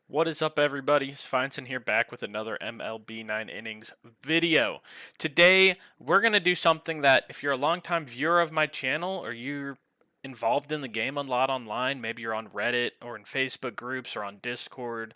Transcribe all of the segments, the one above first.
What is up, everybody? Feinson here, back with another MLB 9 innings video. Today, we're going to do something that, if you're a longtime viewer of my channel or you're involved in the game a lot online, maybe you're on Reddit or in Facebook groups or on Discord,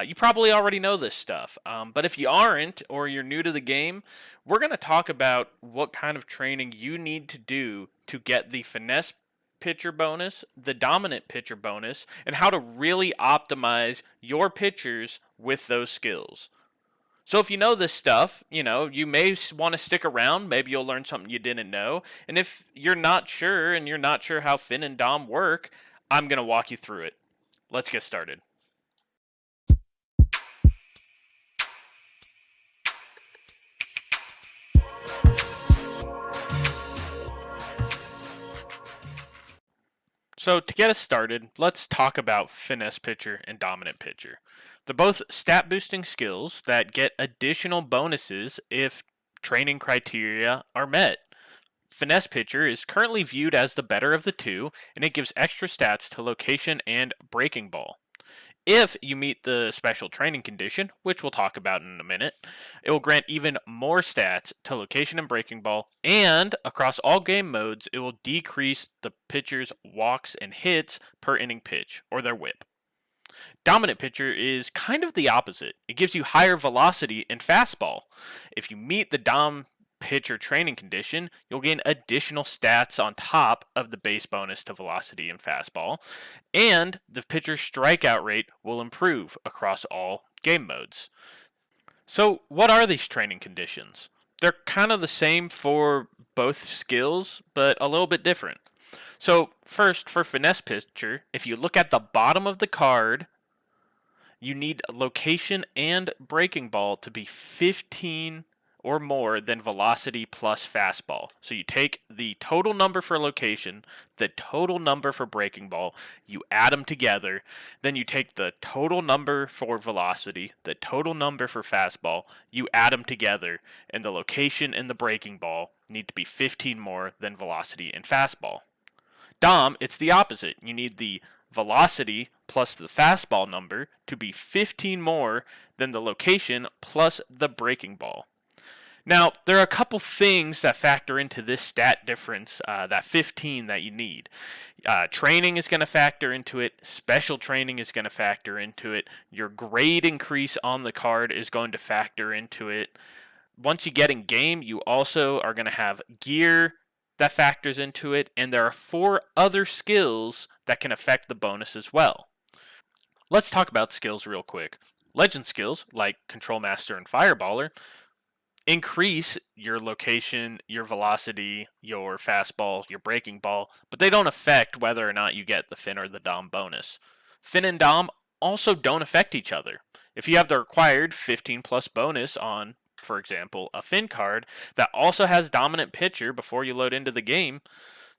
you probably already know this stuff. But if you aren't or you're new to the game, we're going to talk about what kind of training you need to do to get the finesse pitcher bonus, the dominant pitcher bonus, and how to really optimize your pitchers with those skills. So if you know this stuff, you may want to stick around. Maybe you'll learn something you didn't know. And if you're not sure and you're not sure how Fin and Dom work, I'm going to walk you through it. Let's get started. So to get us started, let's talk about finesse pitcher and dominant pitcher. They're both stat boosting skills that get additional bonuses if training criteria are met. Finesse pitcher is currently viewed as the better of the two, and it gives extra stats to location and breaking ball. If you meet the special training condition, which we'll talk about in a minute, it will grant even more stats to location and breaking ball, and across all game modes, it will decrease the pitcher's walks and hits per inning pitch, or their whip. Dominant pitcher is kind of the opposite. It gives you higher velocity and fastball. If you meet the Dom pitcher training condition, you'll gain additional stats on top of the base bonus to velocity and fastball, and the pitcher's strikeout rate will improve across all game modes. So, what are these training conditions? They're kind of the same for both skills, but a little bit different. So, first, for finesse pitcher, if you look at the bottom of the card, you need location and breaking ball to be 15 or more than velocity plus fastball. So you take the total number for location, the total number for breaking ball, you add them together, then you take the total number for velocity, the total number for fastball, you add them together, and the location and the breaking ball need to be 15 more than velocity and fastball. Dom, it's the opposite. You need the velocity plus the fastball number to be 15 more than the location plus the breaking ball. Now, there are a couple things that factor into this stat difference, that 15 that you need. Training is going to factor into it. Special training is going to factor into it. Your grade increase on the card is going to factor into it. Once you get in game, you also are going to have gear that factors into it, and there are 4 other skills that can affect the bonus as well. Let's talk about skills real quick. Legend skills, like Control Master and Fireballer, increase your location, your velocity, your fastball, your breaking ball, but they don't affect whether or not you get the Fin or the Dom bonus. Fin and Dom also don't affect each other. If you have the required 15 plus bonus on, for example, a Fin card that also has dominant pitcher before you load into the game,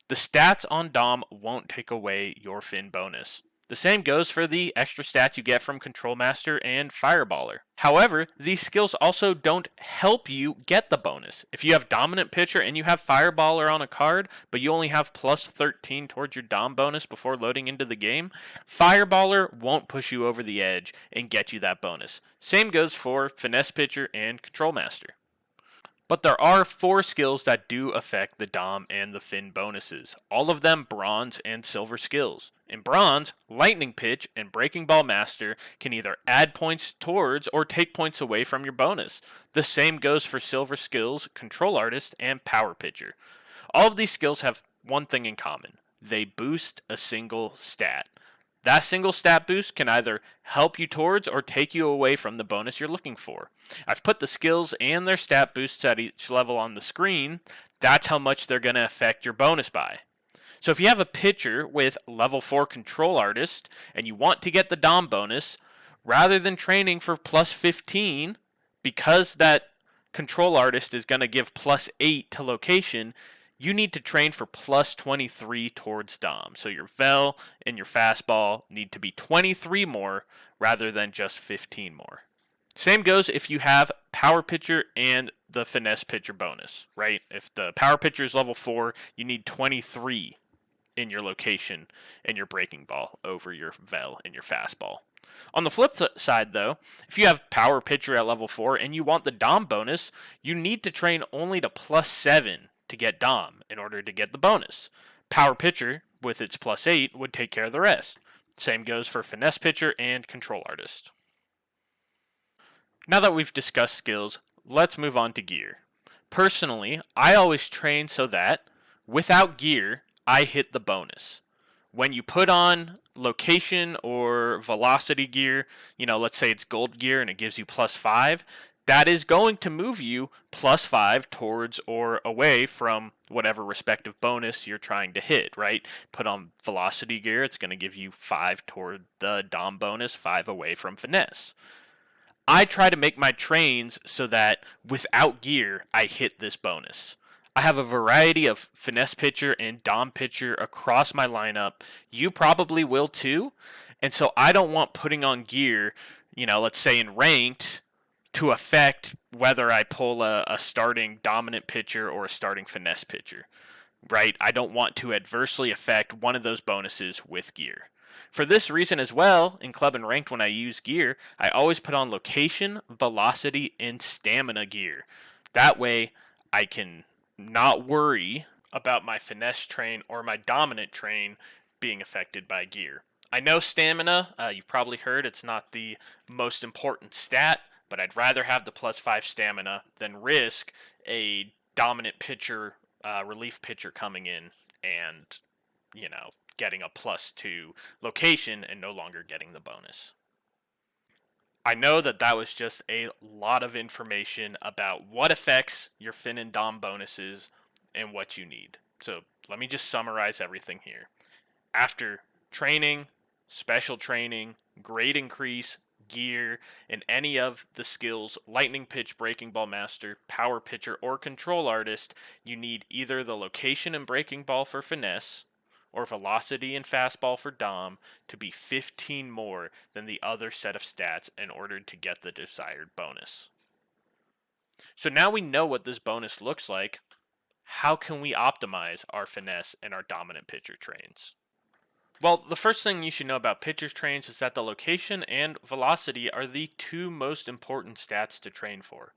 the stats on Dom won't take away your Fin bonus. The same goes for the extra stats you get from Control Master and Fireballer. However, these skills also don't help you get the bonus. If you have Dominant Pitcher and you have Fireballer on a card, but you only have plus 13 towards your Dom bonus before loading into the game, Fireballer won't push you over the edge and get you that bonus. Same goes for Finesse Pitcher and Control Master. But there are 4 skills that do affect the Dom and the Fin bonuses, all of them bronze and silver skills. In bronze, Lightning Pitch and Breaking Ball Master can either add points towards or take points away from your bonus. The same goes for silver skills, Control Artist, and Power Pitcher. All of these skills have one thing in common. They boost a single stat. That single stat boost can either help you towards or take you away from the bonus you're looking for. I've put the skills and their stat boosts at each level on the screen. That's how much they're going to affect your bonus by. So if you have a pitcher with level 4 Control Artist and you want to get the Dom bonus, rather than training for plus 15, because that Control Artist is going to give plus 8 to location, you need to train for plus 23 towards Dom. So your Vel and your fastball need to be 23 more rather than just 15 more. Same goes if you have Power Pitcher and the Finesse Pitcher bonus, right? If the Power Pitcher is level 4, you need 23 in your location and your breaking ball over your Vel and your fastball. On the flip side, though, if you have power pitcher at level 4 and you want the Dom bonus, you need to train only to +7 to get Dom in order to get the bonus. Power pitcher, with its +8, would take care of the rest. Same goes for finesse pitcher and control artist. Now that we've discussed skills, let's move on to gear. Personally, I always train so that, without gear, I hit the bonus. When you put on location or velocity gear, let's say it's gold gear and it gives you +5, that is going to move you +5 towards or away from whatever respective bonus you're trying to hit, right? Put on velocity gear, it's going to give you 5 toward the Dom bonus, 5 away from finesse. I try to make my trains so that without gear, I hit this bonus. I have a variety of finesse pitcher and Dom pitcher across my lineup. You probably will too. And so I don't want putting on gear, let's say in ranked, to affect whether I pull a starting dominant pitcher or a starting finesse pitcher, right? I don't want to adversely affect one of those bonuses with gear. For this reason as well, in club and ranked when I use gear, I always put on location, velocity, and stamina gear. That way I can not worry about my finesse train or my dominant train being affected by gear. I know stamina, you've probably heard it's not the most important stat, but I'd rather have the +5 stamina than risk a dominant pitcher, relief pitcher coming in and, getting a +2 location and no longer getting the bonus. I know that was just a lot of information about what affects your Fin and Dom bonuses and what you need. So let me just summarize everything here. After training, special training, grade increase, gear, and any of the skills lightning pitch, breaking ball master, power pitcher, or control artist, you need either the location and breaking ball for finesse, or velocity and fastball for Dom to be 15 more than the other set of stats in order to get the desired bonus. So now we know what this bonus looks like. How can we optimize our finesse and our dominant pitcher trains? Well, the first thing you should know about pitcher trains is that the location and velocity are the two most important stats to train for.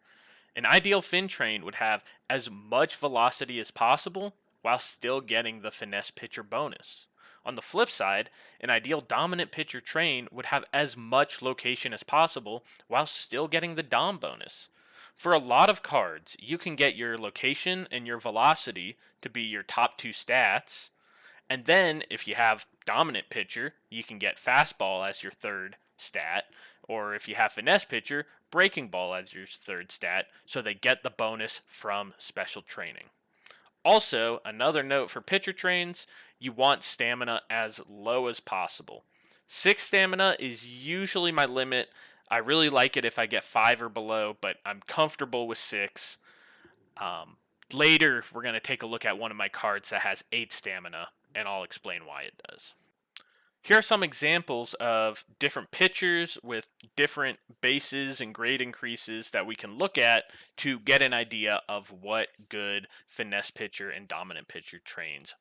An ideal fin train would have as much velocity as possible while still getting the finesse pitcher bonus. On the flip side, an ideal dominant pitcher train would have as much location as possible while still getting the Dom bonus. For a lot of cards, you can get your location and your velocity to be your top two stats, and then if you have dominant pitcher, you can get fastball as your third stat, or if you have finesse pitcher, breaking ball as your third stat, so they get the bonus from special training. Also, another note for pitcher trains, you want stamina as low as possible. 6 stamina is usually my limit. I really like it if I get 5 or below, but I'm comfortable with 6. Later, we're going to take a look at one of my cards that has 8 stamina, and I'll explain why it does. Here are some examples of different pitchers with different bases and grade increases that we can look at to get an idea of what good finesse pitcher and dominant pitcher trains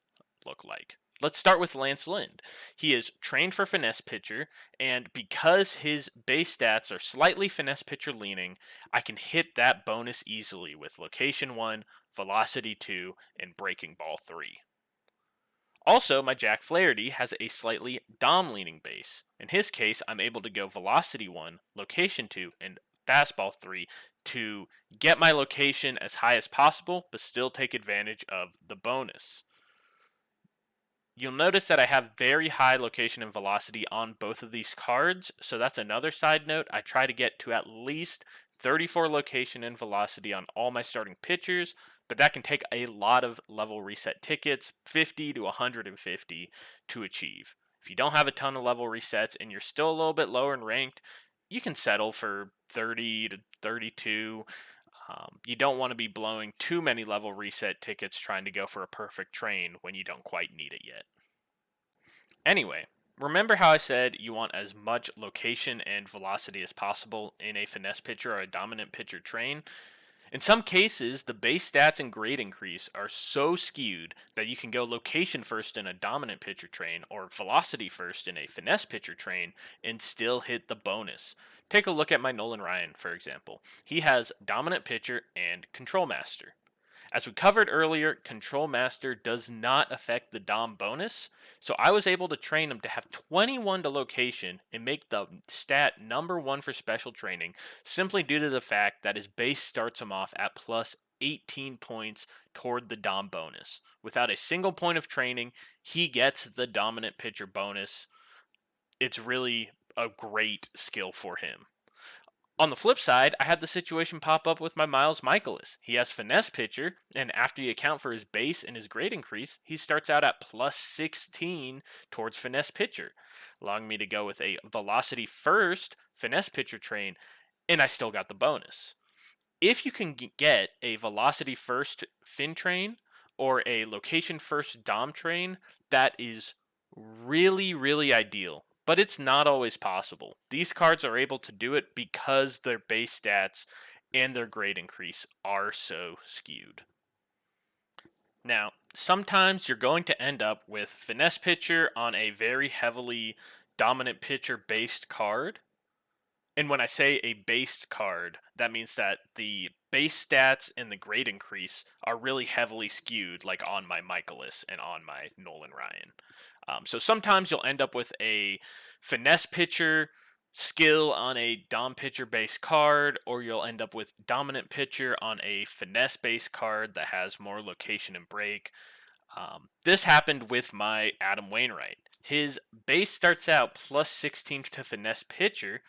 look like. Let's start with Lance Lind. He is trained for finesse pitcher, and because his base stats are slightly finesse pitcher leaning, I can hit that bonus easily with location 1, velocity 2, and breaking ball 3. Also, my Jack Flaherty has a slightly Dom leaning base. In his case, I'm able to go velocity 1, location 2, and fastball 3 to get my location as high as possible, but still take advantage of the bonus. You'll notice that I have very high location and velocity on both of these cards, so that's another side note. I try to get to at least 34 location and velocity on all my starting pitchers, but that can take a lot of level reset tickets, 50 to 150 to achieve. If you don't have a ton of level resets and you're still a little bit lower in ranked, you can settle for 30 to 32. You don't want to be blowing too many level reset tickets trying to go for a perfect train when you don't quite need it yet. Anyway, remember how I said you want as much location and velocity as possible in a finesse pitcher or a dominant pitcher train? In some cases, the base stats and grade increase are so skewed that you can go location first in a dominant pitcher train or velocity first in a finesse pitcher train and still hit the bonus. Take a look at my Nolan Ryan, for example. He has dominant pitcher and control master. As we covered earlier, Control Master does not affect the Dom bonus, so I was able to train him to have 21 to location and make the stat number 1 for special training simply due to the fact that his base starts him off at plus 18 points toward the Dom bonus. Without a single point of training, he gets the dominant pitcher bonus. It's really a great skill for him. On the flip side, I had the situation pop up with my Miles Michaelis. He has finesse pitcher, and after you account for his base and his grade increase, he starts out at plus 16 towards finesse pitcher, allowing me to go with a velocity first finesse pitcher train, and I still got the bonus. If you can get a velocity first fin train or a location first dom train, that is really, really ideal. But it's not always possible. These cards are able to do it because their base stats and their grade increase are so skewed. Now, sometimes you're going to end up with finesse pitcher on a very heavily dominant pitcher based card. And when I say a based card, that means that the base stats and the grade increase are really heavily skewed, like on my Michaelis and on my Nolan Ryan. So sometimes you'll end up with a finesse pitcher skill on a dom pitcher based card, or you'll end up with dominant pitcher on a finesse based card that has more location and break. This happened with my Adam Wainwright. His base starts out plus 16 to finesse pitcher,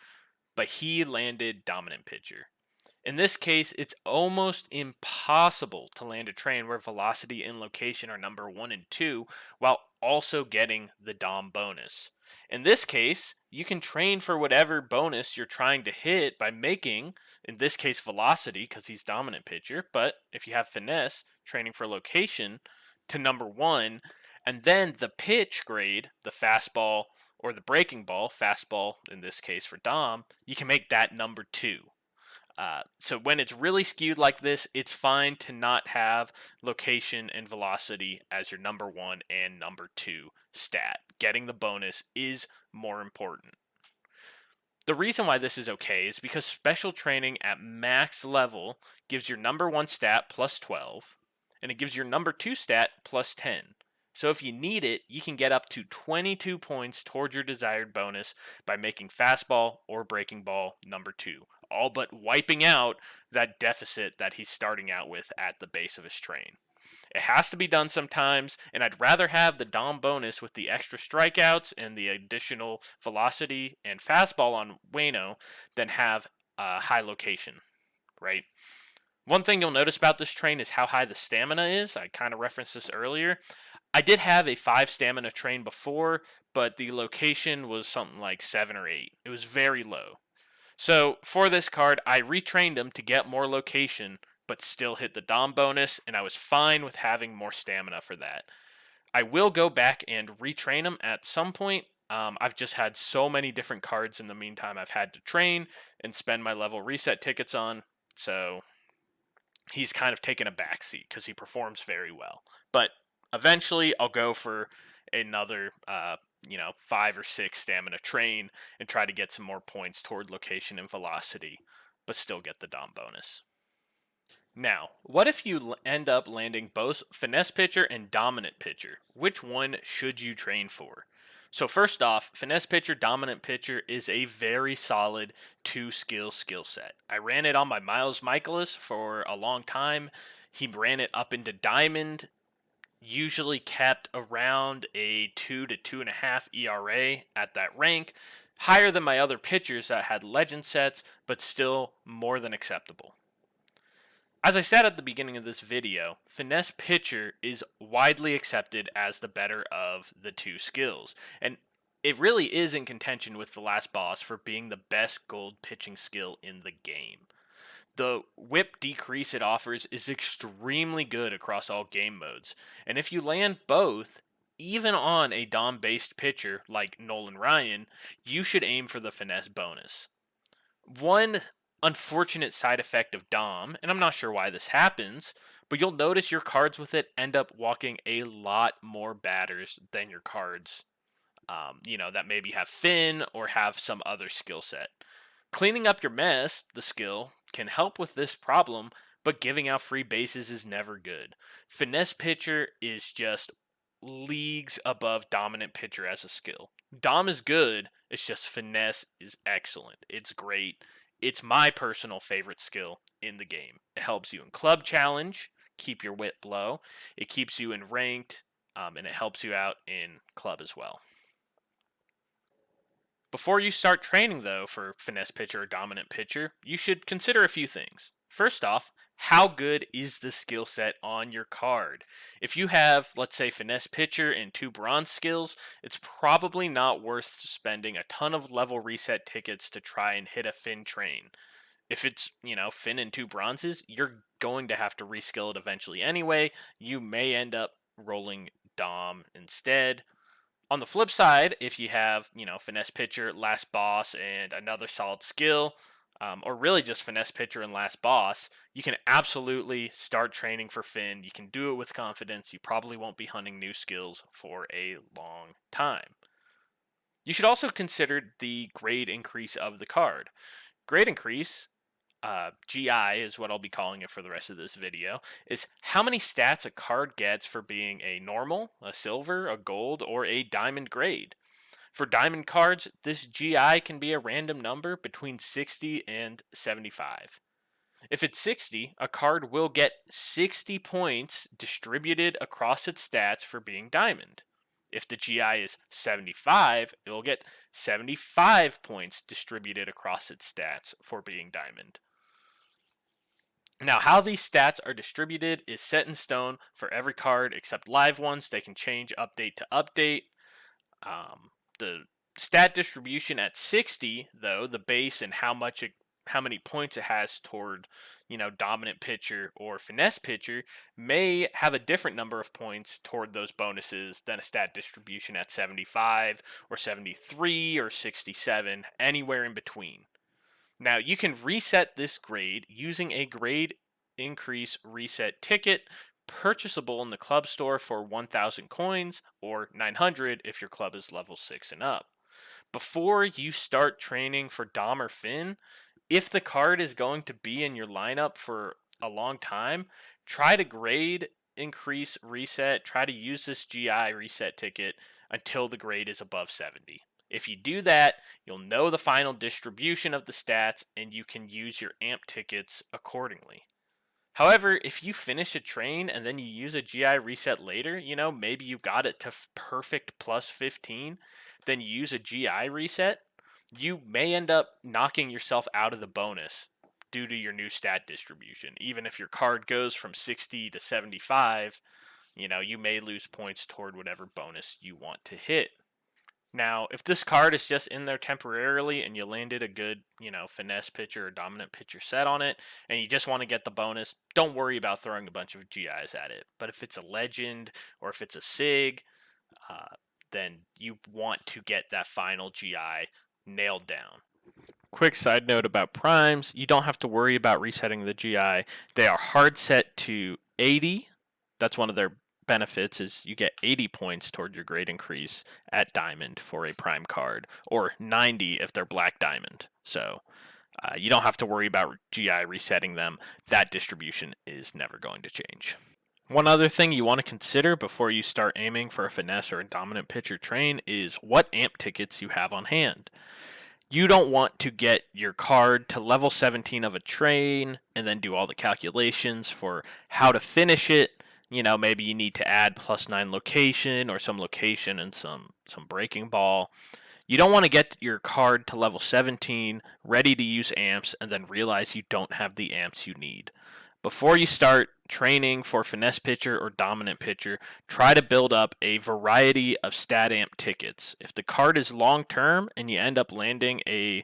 but he landed dominant pitcher. In this case, it's almost impossible to land a train where velocity and location are number 1 and 2 while also getting the Dom bonus. In this case, you can train for whatever bonus you're trying to hit by making, in this case, velocity because he's dominant pitcher, but if you have finesse, training for location to number 1, and then the pitch grade, the fastball or the breaking ball, fastball in this case for Dom, you can make that number 2. So when it's really skewed like this, it's fine to not have location and velocity as your number 1 and number 2 stat. Getting the bonus is more important. The reason why this is okay is because special training at max level gives your number 1 stat plus 12, and it gives your number 2 stat plus 10. So if you need it, you can get up to 22 points towards your desired bonus by making fastball or breaking ball number 2, all but wiping out that deficit that he's starting out with at the base of his train. It has to be done sometimes, and I'd rather have the Dom bonus with the extra strikeouts and the additional velocity and fastball on Wayno than have high location, right? One thing you'll notice about this train is how high the stamina is. I kind of referenced this earlier. I did have a 5 stamina train before, but the location was something like 7 or 8. It was very low. So for this card, I retrained him to get more location, but still hit the Dom bonus, and I was fine with having more stamina for that. I will go back and retrain him at some point. I've just had so many different cards in the meantime I've had to train and spend my level reset tickets on, so he's kind of taken a backseat because he performs very well. But eventually, I'll go for another, 5 or 6 stamina train and try to get some more points toward location and velocity, but still get the Dom bonus. Now, what if you end up landing both finesse pitcher and dominant pitcher? Which one should you train for? So first off, finesse pitcher, dominant pitcher is a very solid 2-skill set. I ran it on my Miles Michaelis for a long time. He ran it up into diamond, usually kept around a 2 to 2.5 ERA at that rank, higher than my other pitchers that had legend sets, but still more than acceptable. As I said at the beginning of this video, finesse pitcher is widely accepted as the better of the 2 skills, and it really is in contention with the last boss for being the best gold pitching skill in the game. The whip decrease it offers is extremely good across all game modes, and if you land both, even on a Dom-based pitcher like Nolan Ryan, you should aim for the finesse bonus. One unfortunate side effect of Dom, and I'm not sure why this happens, but you'll notice your cards with it end up walking a lot more batters than your cards, that maybe have Fin or have some other skill set. Cleaning up your mess, the skill, can help with this problem, but giving out free bases is never good. Finesse pitcher is just leagues above dominant pitcher as a skill. Dom is good, it's just finesse is excellent. It's great. It's my personal favorite skill in the game. It helps you in club challenge, keep your whip low. It keeps you in ranked, and it helps you out in club as well. Before you start training, though, for finesse pitcher or dominant pitcher, you should consider a few things. First off, how good is the skill set on your card? If you have, let's say, finesse pitcher and 2 bronze skills, it's probably not worth spending a ton of level reset tickets to try and hit a Fin train. If it's, Fin and 2 bronzes, you're going to have to reskill it eventually anyway. You may end up rolling Dom instead. On the flip side, if you have, finesse pitcher, last boss, and another solid skill, or really just finesse pitcher and last boss, you can absolutely start training for Fin. You can do it with confidence. You probably won't be hunting new skills for a long time. You should also consider the grade increase of the card. Grade increase, GI is what I'll be calling it for the rest of this video, is how many stats a card gets for being a normal, a silver, a gold, or a diamond grade. For diamond cards, this GI can be a random number between 60 and 75. If it's 60, a card will get 60 points distributed across its stats for being diamond. If the GI is 75, it will get 75 points distributed across its stats for being diamond. Now, how these stats are distributed is set in stone for every card except live ones. They can change update to update. The stat distribution at 60, though, the base and how many points it has toward, dominant pitcher or finesse pitcher, may have a different number of points toward those bonuses than a stat distribution at 75 or 73 or 67, anywhere in between. Now, you can reset this grade using a grade increase reset ticket purchasable in the club store for 1,000 coins or 900 if your club is level 6 and up. Before you start training for Dom or Fin, if the card is going to be in your lineup for a long time, try to grade increase reset, try to use this GI reset ticket until the grade is above 70. If you do that, you'll know the final distribution of the stats and you can use your amp tickets accordingly. However, if you finish a train and then you use a GI reset later, maybe you got it to perfect plus 15, then you use a GI reset, you may end up knocking yourself out of the bonus due to your new stat distribution. Even if your card goes from 60 to 75, you may lose points toward whatever bonus you want to hit. Now, if this card is just in there temporarily and you landed a good, finesse pitcher or dominant pitcher set on it, and you just want to get the bonus, don't worry about throwing a bunch of GIs at it. But if it's a legend or if it's a SIG, then you want to get that final GI nailed down. Quick side note about primes, you don't have to worry about resetting the GI. They are hard set to 80. That's one of their benefits, is you get 80 points toward your grade increase at diamond for a prime card, or 90 if they're black diamond. So you don't have to worry about GI resetting them. That distribution is never going to change. One other thing you want to consider before you start aiming for a finesse or a dominant pitcher train is what amp tickets you have on hand. You don't want to get your card to level 17 of a train and then do all the calculations for how to finish it. Maybe you need to add +9 location or some location and some breaking ball. You don't want to get your card to level 17, ready to use amps, and then realize you don't have the amps you need. Before you start training for finesse pitcher or dominant pitcher, try to build up a variety of stat amp tickets. If the card is long term and you end up landing a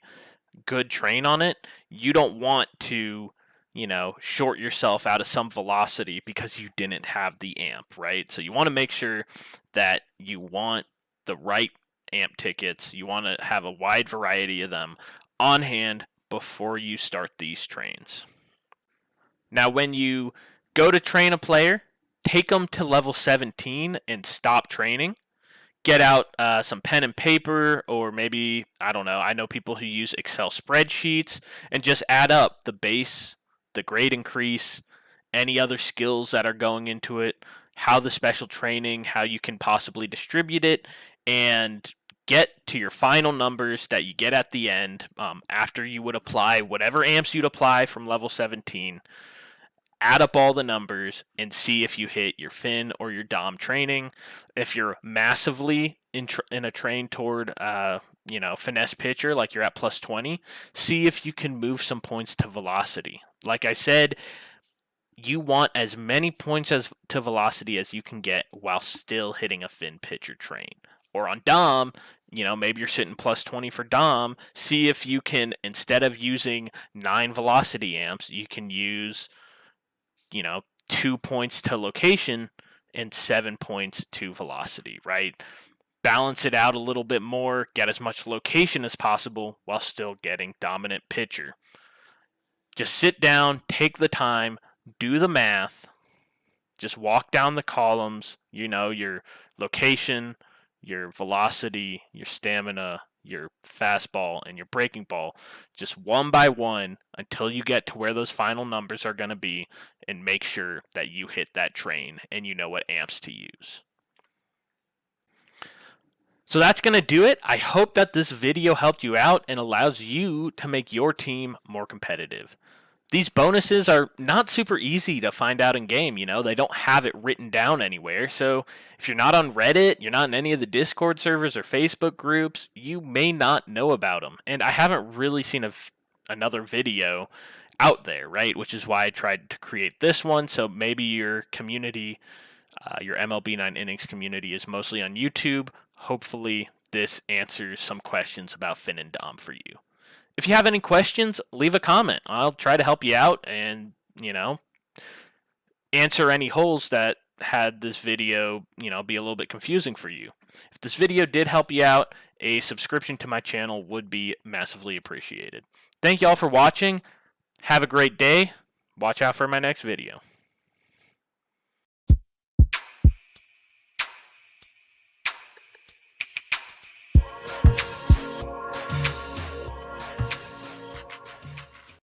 good train on it, you don't want to short yourself out of some velocity because you didn't have the amp, right? So you want to make sure that you want the right amp tickets. You want to have a wide variety of them on hand before you start these trains. Now, when you go to train a player, take them to level 17 and stop training. Get out some pen and paper, or maybe, I don't know, I know people who use Excel spreadsheets, and just add up the base, the grade increase, any other skills that are going into it, how the special training, how you can possibly distribute it, and get to your final numbers that you get at the end after you would apply whatever amps you'd apply from level 17. Add up all the numbers and see if you hit your fin or your dom training. If you're massively in a train toward finesse pitcher, like you're at plus 20, see if you can move some points to velocity. Like I said, you want as many points to velocity as you can get while still hitting a fin pitcher train. Or on dom, maybe you're sitting plus 20 for dom. See if you can, instead of using 9 velocity amps, you can use 2 points to location and 7 points to velocity, right? Balance it out a little bit more, get as much location as possible while still getting dominant pitcher. Just sit down, take the time, do the math, just walk down the columns, your location, your velocity, your stamina, your fastball, and your breaking ball, just one by one until you get to where those final numbers are going to be, and make sure that you hit that train and you know what amps to use. So that's going to do it. I hope that this video helped you out and allows you to make your team more competitive. These bonuses are not super easy to find out in game, they don't have it written down anywhere. So if you're not on Reddit, you're not in any of the Discord servers or Facebook groups, you may not know about them. And I haven't really seen another video out there, right? Which is why I tried to create this one. So maybe your community, your MLB 9 Innings community is mostly on YouTube. Hopefully this answers some questions about Fin and Dom for you. If you have any questions, leave a comment. I'll try to help you out and, answer any holes that had this video, be a little bit confusing for you. If this video did help you out, a subscription to my channel would be massively appreciated. Thank you all for watching. Have a great day. Watch out for my next video.